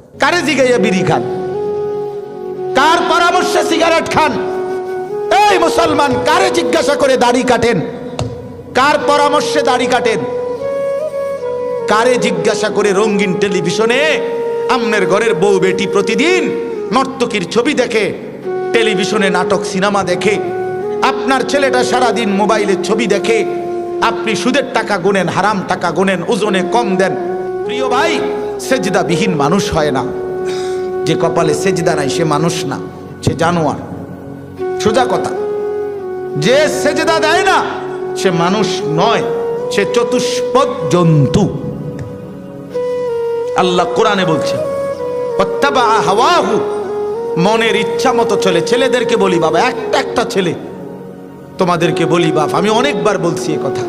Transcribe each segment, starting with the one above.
কারে জিগাইয়া বিড়ি খান? কার পরামর্শে সিগারেট খান? এই মুসলমান, কারে জিজ্ঞাসা করে দাড়ি কাটেন? কার পরামর্শে দাড়ি কাটেন? কারে জিজ্ঞাসা করে রঙিন টেলিভিশনে আমনের ঘরের বউ বেটি প্রতিদিন নর্তকীর ছবি দেখে, টেলিভিশনে নাটক সিনেমা দেখে, আপনার ছেলেটা সারাদিন মোবাইলের ছবি দেখে, আপনি সুদের টাকা গুনেন, হারাম টাকা গুনেন, ওজনে কম দেন। প্রিয় ভাই, সেজদাবিহীন মানুষ হয় না। যে কপালে সেজদা নাই সে মানুষ না, সে জানোয়ার। সোজা কথা, যে সেজদা দেয় না সে মানুষ নয়, সে চতুষ্পদ জন্তু। আল্লাহ কোরআনে বলছেন ওয়াত্তাবা হাওয়াহু, মনের ইচ্ছা মতো চলে। ছেলেদেরকে বলি বাবা, একটা ছেলে তোমাদেরকে বলি বাপ, আমি অনেকবার বলছি এ কথা,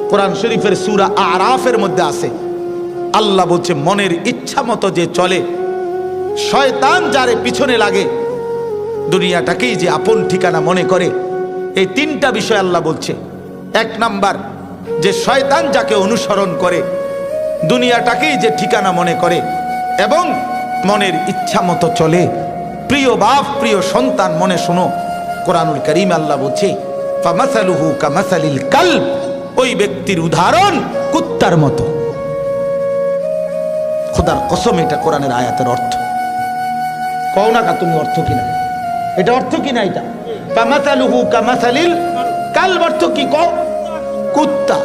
কোরআন শরীফের সূরা আরাফের মধ্যে আছে। আল্লাহ বলছে মনের ইচ্ছা মতো যে চলে, শয়তান যারে পিছনে লাগে, দুনিয়াটাকেই যে আপন ঠিকানা মনে করে। এই তিনটা বিষয় আল্লাহ বলছে। এক নাম্বার, যে শয়তান যাকে অনুসরণ করে, দুনিয়াটাকেই যে ঠিকানা মনে করে এবং মনের ইচ্ছা মতো চলে। প্রিয় বাপ, প্রিয় সন্তান, মনে শোনো, কোরআনুল কারীম আল্লাহ বলছে ফামাসালুহু কামাসালিল কালব, ওই ব্যক্তির উদাহরণ কুত্তার মতো। খোদার কসম, এটা কোরআনের আয়াতের অর্থ। কও না কা তুমি অর্থ কিনা, এটা অর্থ কিনা, এটা ফামাসালুহু কামাসালিল কালব অর্থ কি? কও কুত্তা।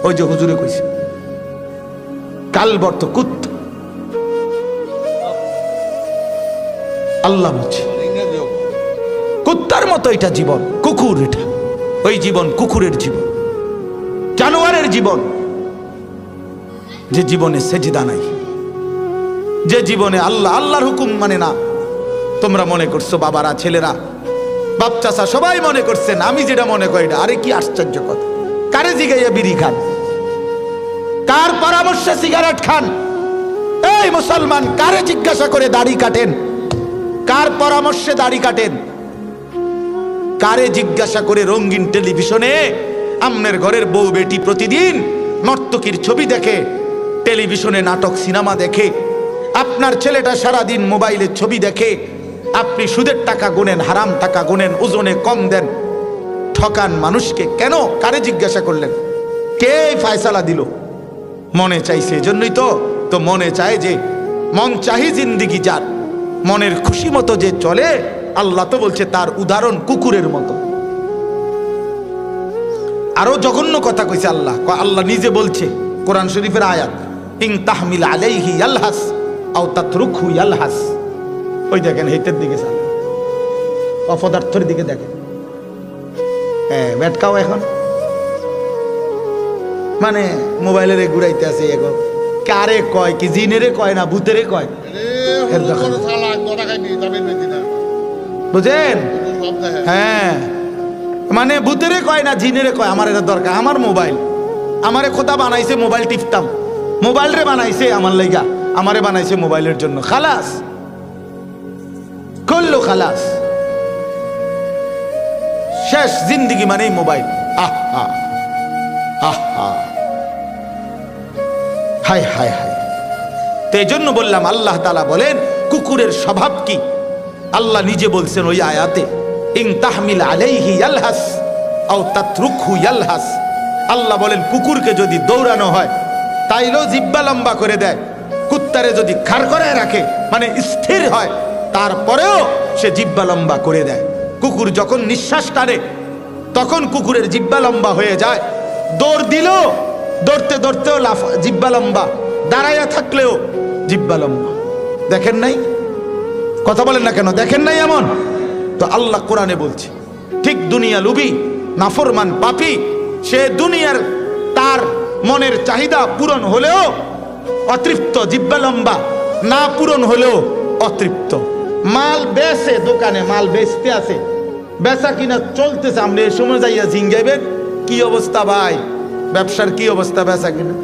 ওই যে হুজুরে কইছে কালব অর্থ কুত্তা। আল্লাহ বলছে কুত্তার মতো এটা জীবন, কুকুর এটা। ওই জীবন কুকুরের জীবন, জানোয়ারের জীবন, যে জীবনে সেজদা নাই, যে জীবনে আল্লাহর হুকুম মানে না। তোমরা মনে করছো বাবারা, ছেলেরা, বাপ চাচা সবাই মনে করছেন আমি যেটা মনে করি না। আরে কি আশ্চর্য কথা! কারে জিগাইয়া বিড়ি খান? কার পরামর্শে সিগারেট খান? এই মুসলমান, কারে জিজ্ঞাসা করে দাড়ি কাটেন? কার পরামর্শে দাড়ি কাটেন? কারে জিজ্ঞাসা করে রঙিন টেলিভিশনে আমনের ঘরের বউ বেটি প্রতিদিন নর্তকীর ছবি দেখে, টেলিভিশনে নাটক সিনেমা দেখে, আপনার ছেলেটা সারাদিন মোবাইলের ছবি দেখে, আপনি সুদের টাকা গুনেন, হারাম টাকা গুনেন, ওজনে কম দেন, ঠকান মানুষকে। কেন? কারে জিজ্ঞাসা করলেন? কে ফয়সালা দিল? মনে চাইছে, এজন্যই তো মনে চায় যে মন চাহি জিন্দিগি যার, মনের খুশি মতো যে চলে, আল্লাহ তো বলছে তার উদাহরণ কুকুরের মতো। আরো জঘন্য কথা কইছে আল্লাহ। আল্লাহ নিজে বলছে, কোরআন শরীফের আয়াত, ইন তাহমিল আলাইহি ইয়ালহাস আও তাতরুকহু ইয়ালহাস। ওই দেখেন হেতের দিকে চান, অপদার্থের দিকে দেখেন। হ্যাঁ, ব্যাটকাও এখন মানে মোবাইলের ঘুরাইতে আছে। এখন কারে কয় কি, জিনেরে কয় না ভূতেরে কয়? বুঝেন? হ্যাঁ, মানে ভূতেরে কয় না জিনেরে কয়। আমার এটা দরকার, আমার মোবাইল, আমারে খোদা বানাইছে মোবাইল টিপতাম, মোবাইল রে বানাইছে আমার লাইগা, আমারে বানাইছে মোবাইলের জন্য। খালাস, করলো খালাস, শেষ জিন্দিগি মানেই মোবাইল। আহা আহা, হায় হায় হায়। তো এই জন্য বললাম, আল্লাহ তাআলা বলেন কুকুরের স্বভাব কি? আল্লাহ নিজে বলছেন ওই আয়াতে, ইন তাহমিল আলাইহি ইয়ালহাস আও তাতরুকহু ইয়ালহাস। আল্লাহ বলেন কুকুরকে যদি দৌড়ানো হয় তাইলেও জিহ্বা লম্বা করে দেয়, কুত্তারে যদি খাড় করে রাখে মানে স্থির হয় তারপরেও সে জিহ্বা লম্বা করে দেয়। কুকুর যখন নিঃশ্বাস টানে তখন কুকুরের জিহ্বা লম্বা হয়ে যায়। দৌড় দিলেও, দৌড়তে দৌড়তেও জিহ্বা লম্বা, দাঁড়াইয়া থাকলেও জিহ্বা লম্বা। দেখেন নাই? কথা বলেন না কেন? দেখেন নাই এমন? তো আল্লাহ কোরআনে বলছে ঠিক দুনিয়া লুবি, নাফরমান, পাপী, সে দুনিয়ার তার মনের চাহিদা পূরণ হলেও অতৃপ্ত, জিহ্বা লম্বা, না পূরণ হলেও অতৃপ্ত। মাল বেচে, দোকানে মাল বেচতে আছে, বেচা কিনা চলতেছে, আমরা এই সময় যাইয়া জিঙ্গাইবেন কি অবস্থা ভাই, ব্যবসার কি অবস্থা, বেচা কিনা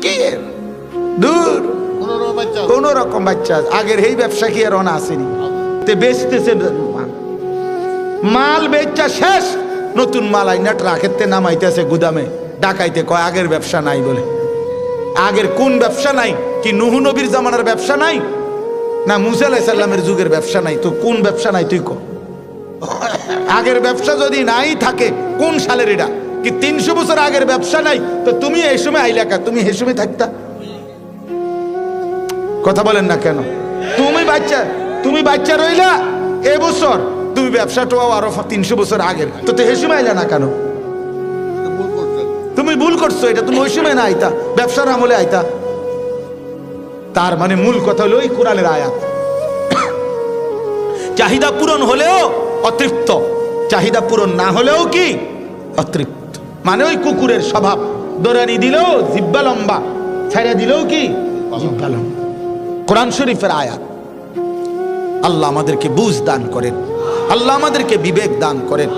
কি দূর, কোন রকম বাচ্চা। আগের এই ব্যবসা কি আর অনা আসেনি? বেচতেছে মাল, বেচা শেষ, নতুন মাল আইনা ট্রাকেতে নামাইতেছে গুদামে, ডাকাইতে কয় আগের ব্যবসা নাই বলে। আগের কোন ব্যবসা নাই? কি নূহ নবীর জামানার ব্যবসা নাই, না মুসা আলাইহিস সালামের যুগের ব্যবসা নাই? তো কোন ব্যবসা নাই তুই কো? আগের ব্যবসা যদি নাই থাকে কোন সালের এটা? কি 300 বছর আগের ব্যবসা নাই? তো তুমি এই সময় আইলা কা? তুমি এই সময় থাকতা? কথা বলেন না কেন? তুমি বাচ্চা রইলা এবছর, তুমি ব্যবসাটাও আরো 300 বছর আগের, তো এই সময় আইলা না কেন? তুমি ভুল করছো, এটা তুমি ওই সময় না আইতা, ব্যবসার আমলে আইতা। তার মানে মূল কথা হলো এই কোরআনের আয়াত, চাহিদা পূরণ হলেও অতৃপ্ত, চাহিদা পূরণ না হলেও কি অতৃপ্ত। মানে ওই কুকুরের স্বভাব, দৌড়ানি দিলেও জিব্বা লম্বা, ছাইড়া দিলেও কি জিব্বা লম্বা। কোরআন শরীফের আয়াত। আল্লাহ আমাদেরকে বুঝ দান করেন, আল্লাহ আমাদেরকে বিবেক দান করেন।